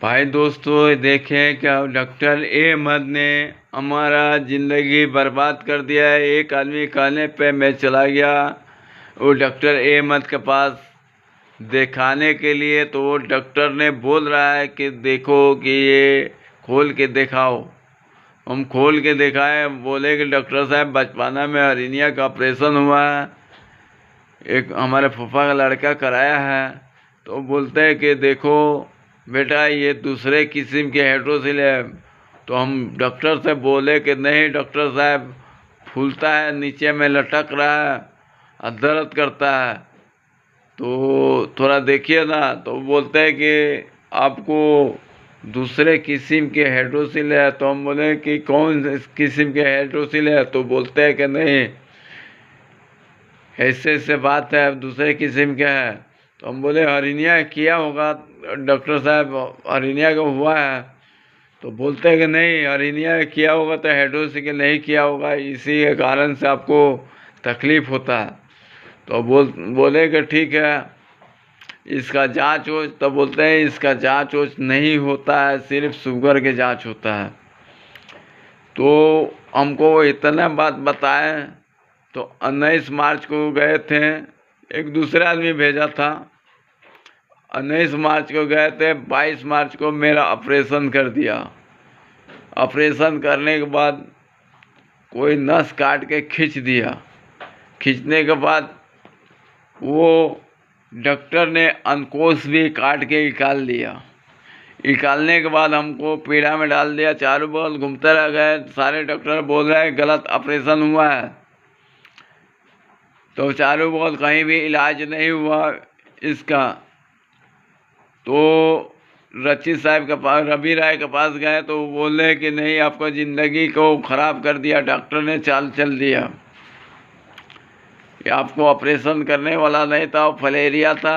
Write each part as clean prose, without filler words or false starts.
भाई दोस्तों, देखें क्या डॉक्टर अहमद ने हमारा ज़िंदगी बर्बाद कर दिया है। एक आदमी कहने पे मैं चला गया वो डॉक्टर अहमद के पास दिखाने के लिए, तो वो डॉक्टर ने बोल रहा है कि देखो कि ये खोल के दिखाओ। हम खोल के दिखाए, बोले कि डॉक्टर साहब बचपना में हर्निया का ऑपरेशन हुआ है, एक हमारे फूफा का लड़का कराया है। तो बोलते हैं कि देखो बेटा ये दूसरे किस्म के हाइड्रोसिल है। तो हम डॉक्टर से बोले कि नहीं डॉक्टर साहब, फूलता है, नीचे में लटक रहा है और दर्द करता है, तो थोड़ा देखिए ना। तो बोलते हैं कि आपको दूसरे किस्म के हाइड्रोसिल है। तो हम बोले कि कौन किस्म के हाइड्रोसिल है। तो बोलते हैं कि नहीं ऐसे ऐसे बात है, दूसरे किस्म का है। तो हम बोले हर्निया किया होगा डॉक्टर साहब, हर्निया का हुआ है। तो बोलते हैं कि नहीं हर्निया किया होगा तो हाइड्रोसिल नहीं किया होगा, इसी के कारण से आपको तकलीफ़ होता है। तो बोले कि ठीक है इसका जांच हो। तो बोलते हैं इसका जांच वोच नहीं होता है, सिर्फ शुगर के जांच होता है। तो हमको इतना बात बताए। तो 19 मार्च को गए थे, एक दूसरा आदमी भेजा था। 19 मार्च को गए थे, 22 मार्च को मेरा ऑपरेशन कर दिया। ऑपरेशन करने के बाद कोई नस काट के खींच दिया। खींचने के बाद वो डॉक्टर ने अंकोश भी काट के निकाल लिया। निकालने के बाद हमको पीड़ा में डाल दिया, चारों बगल घूमते रह गए। सारे डॉक्टर बोल रहे हैं गलत ऑपरेशन हुआ है। तो चारों बगल कहीं भी इलाज नहीं हुआ इसका। तो रचित साहब के पास, रवि राय के पास गए तो वो बोले कि नहीं आपको ज़िंदगी को ख़राब कर दिया, डॉक्टर ने चाल चल दिया, कि आपको ऑपरेशन करने वाला नहीं था, फलेरिया था,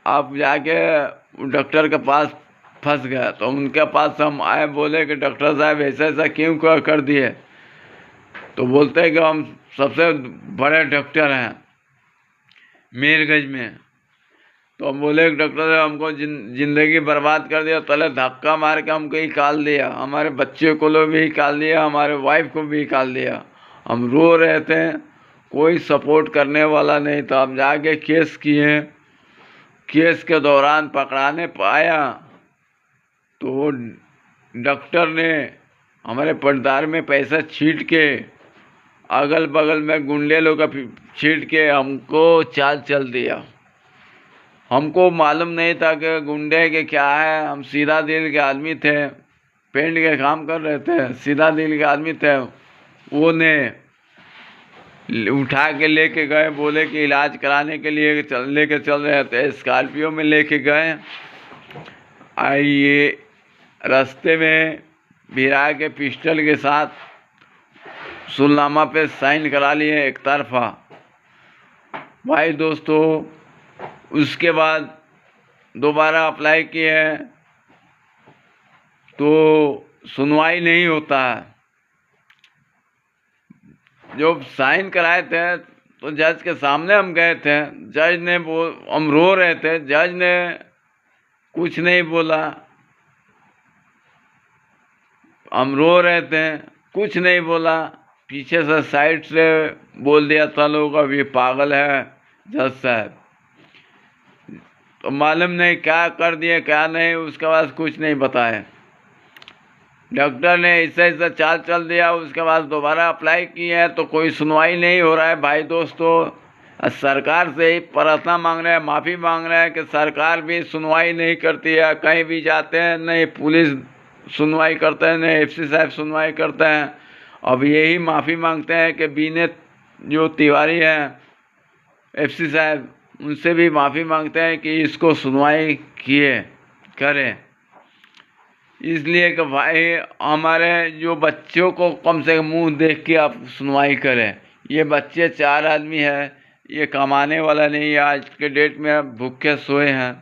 आप जाके डॉक्टर के पास फंस गए। तो उनके पास हम आए, बोले कि डॉक्टर साहब ऐसा ऐसा क्यों कर दिए। तो बोलते हैं कि हम सबसे बड़े डॉक्टर हैं मीरगंज में। तो हम बोले डॉक्टर साहब हमको ज़िंदगी बर्बाद कर दिया, पहले धक्का मार के हमको निकाल दिया, हमारे बच्चे को भी निकाल दिया, हमारे वाइफ को भी निकाल दिया। हम रो रहे थे, कोई सपोर्ट करने वाला नहीं था। हम जाके केस किए, केस के दौरान पकड़ाने पाया तो डॉक्टर ने हमारे पर्दार में पैसा छीट के, अगल बगल में गुंडे लोग का छीट के हमको चाल चल दिया। हमको मालूम नहीं था कि गुंडे के क्या है। हम सीधा दिल के आदमी थे, पेंट के काम कर रहे थे, सीधा दिल के आदमी थे। वो ने उठा के लेके गए, बोले कि इलाज कराने के लिए लेके चल रहे थे, स्कॉर्पियो में लेके गए। आइए रास्ते में भिड़ा के पिस्टल के साथ सुलनामा पे साइन करा लिए एक तरफा। भाई दोस्तों, उसके बाद दोबारा अप्लाई किए तो सुनवाई नहीं होता है। जो साइन कराए थे तो जज के सामने हम गए थे, जज ने हम रो रहे थे, जज ने कुछ नहीं बोला। हम रो रहे थे, कुछ नहीं बोला। पीछे से साइड से बोल दिया था लोग अब ये पागल है जज साहब। तो मालूम नहीं क्या कर दिए क्या नहीं, उसके बाद कुछ नहीं बताए। डॉक्टर ने ऐसा ऐसा चाल चल दिया। उसके बाद दोबारा अप्लाई किए हैं तो कोई सुनवाई नहीं हो रहा है। भाई दोस्तों, सरकार से ही प्रार्थना मांग रहे हैं, माफ़ी मांग रहे हैं कि सरकार भी सुनवाई नहीं करती है। कहीं भी जाते हैं नहीं पुलिस सुनवाई करते हैं, नहीं एफसी साहब सुनवाई करते हैं। अब यही माफ़ी मांगते हैं कि बीने जो तिवारी हैं एफसी साहब, उनसे भी माफ़ी मांगते हैं कि इसको सुनवाई किए करें। इसलिए कि भाई हमारे जो बच्चों को कम से कम मुँह देख के आप सुनवाई करें। ये बच्चे 4 आदमी हैं, ये कमाने वाला नहीं है, आज के डेट में भूखे सोए हैं।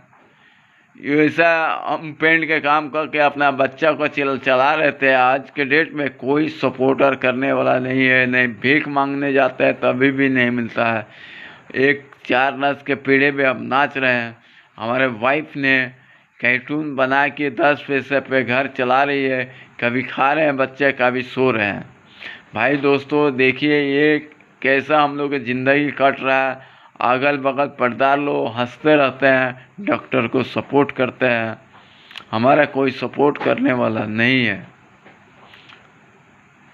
ऐसा हम पेंट के काम करके अपना बच्चा को चला रहे थे। आज के डेट में कोई सपोर्टर करने वाला नहीं है, नहीं भीख मांगने जाते हैं तभी भी नहीं मिलता है। एक 4 नस के पीढ़े पे हम नाच रहे हैं। हमारे वाइफ ने कार्टून बना के 10 पैसे पे घर चला रही है, कभी खा रहे हैं बच्चे, कभी सो रहे हैं। भाई दोस्तों देखिए ये कैसा हम लोग की ज़िंदगी कट रहा है। अगल बगल पर्दार लोग हंसते रहते हैं, डॉक्टर को सपोर्ट करते हैं, हमारा कोई सपोर्ट करने वाला नहीं है।